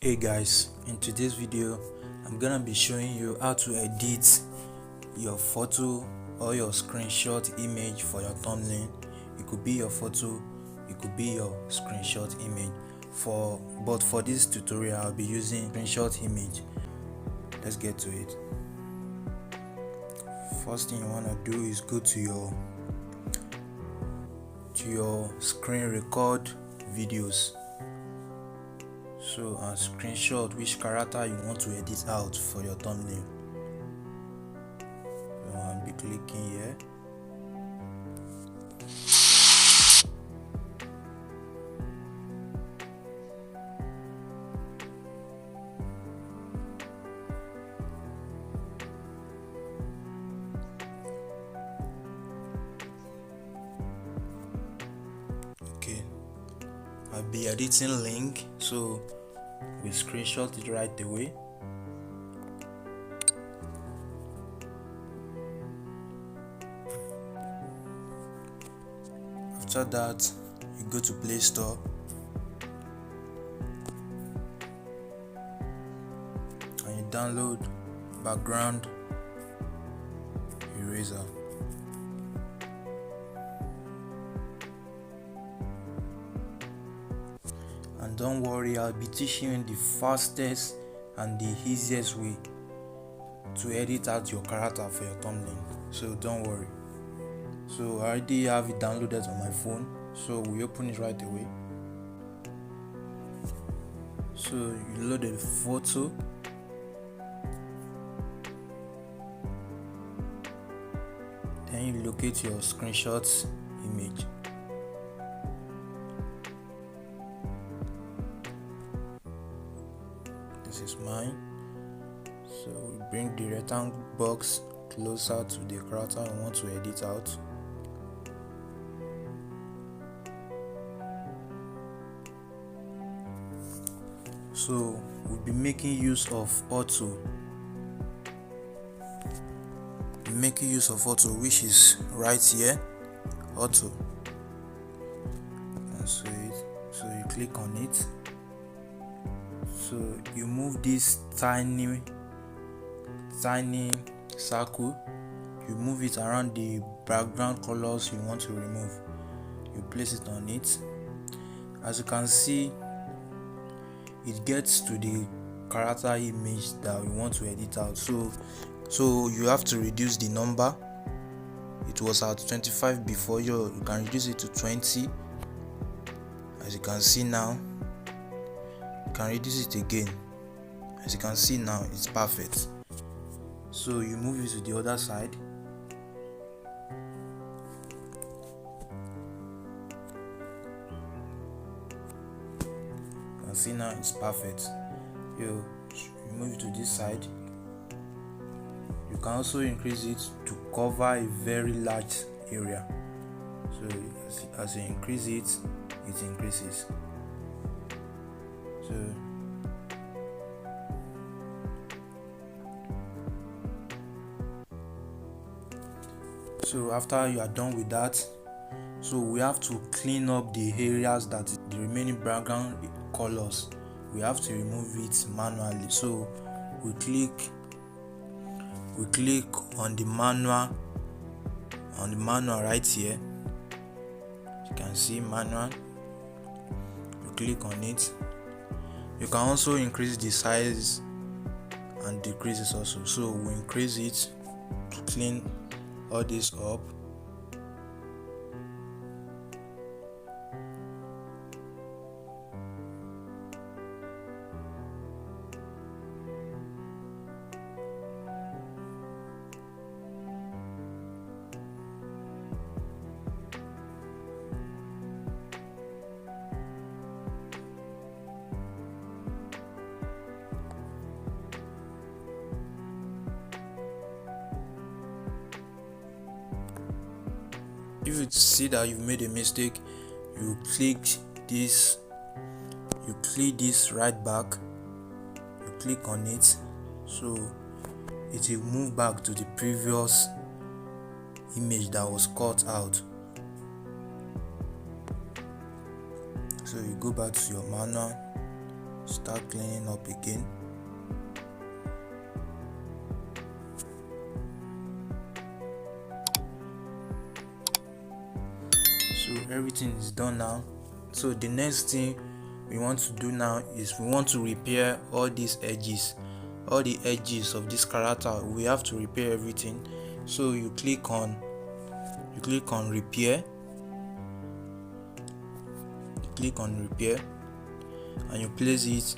Hey guys, in today's video I'm gonna be showing you how to edit your photo or your screenshot image for your thumbnail. It could be your photo, it could be your screenshot image. But for this tutorial I'll be using screenshot image. Let's get to it. First thing you wanna do is go to your screen record videos. So and screenshot which character you want to edit out for your thumbnail. So I'll be clicking here. Okay, I'll be editing link, so we screenshot it right away. After that, you go to Play Store and you download background eraser. And don't worry, I'll be teaching you the fastest and the easiest way to edit out your character for your thumbnail, so don't worry. So I already have it downloaded on my phone, so we open it right away. So you load the photo, then you locate your screenshot image. This is mine. So we bring the rectangle box closer to the character we want to edit out. So we'll be making use of auto, which is right here, auto. And so you click on it. So you move this tiny circle, you move it around the background colors you want to remove. You place it on it. As you can see, it gets to the character image that we want to edit out. So you have to reduce the number. It was at 25 before, you can reduce it to 20. As you can see now, you can reduce it again. As you can see now, it's perfect. So you move it to the other side. You can see now it's perfect. You move it to this side. You can also increase it to cover a very large area. So as you increase it, it increases. So after you are done with that, so we have to clean up the areas that the remaining background colors, we have to remove it manually. So we click on the manual right here. You can see manual. You click on it. You can also increase the size and decrease it also. So we increase it to clean all this up. If you see that you've made a mistake, you click this right back, you click on it, so it will move back to the previous image that was cut out. So you go back to your manual, start cleaning up again. So everything is done now. So the next thing we want to do now is we want to repair all these edges, all the edges of this character. We have to repair everything. So you click on repair, and you place it.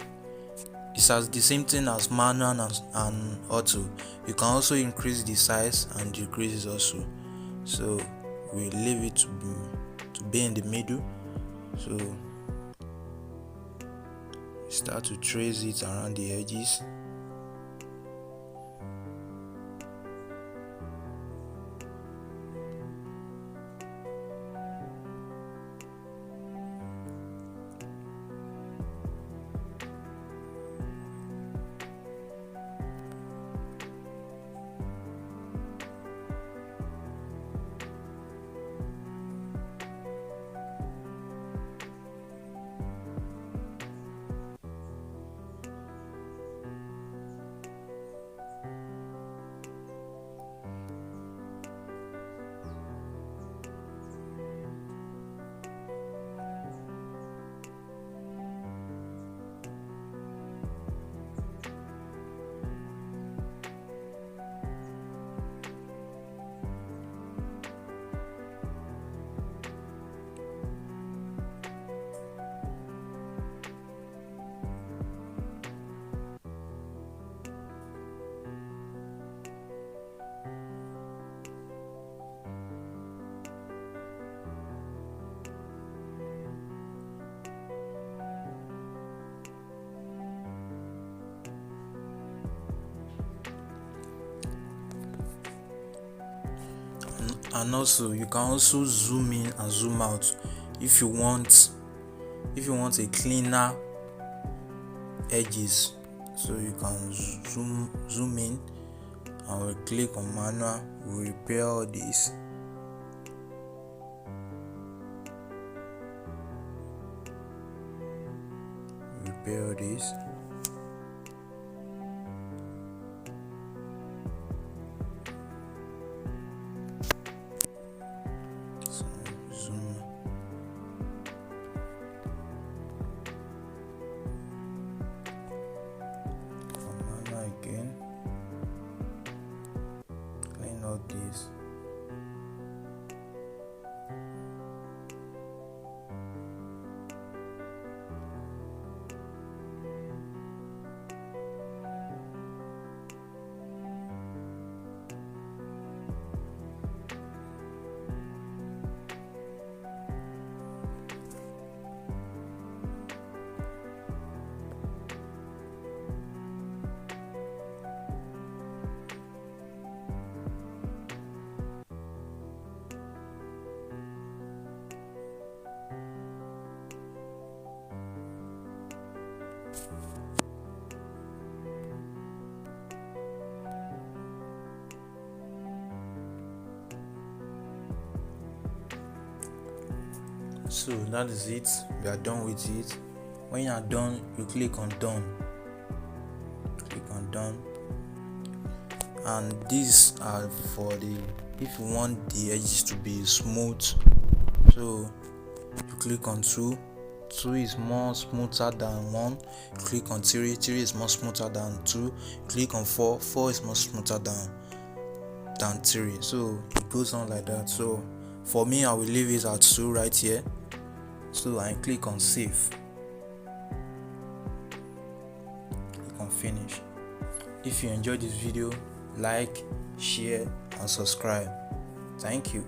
It's as the same thing as manual and auto. You can also increase the size and decrease it also. So we leave it to be in the middle. So start to trace it around the edges. And also you can also zoom in and zoom out if you want a cleaner edges. So you can zoom in, and we'll click on manual. We'll repair all this. So zoom. Manual again. Clean all this. So that is it. We are done with it. When you are done, you click on done. And these are for if you want the edges to be smooth. So you click on 2. 2 is more smoother than 1. You click on 3. 3 is more smoother than 2. You click on 4. 4 is more smoother than 3. So it goes on like that. So for me, I will leave it at 2 right here. So I click on save. Click on finish. If you enjoyed this video, like, share and subscribe. Thank you.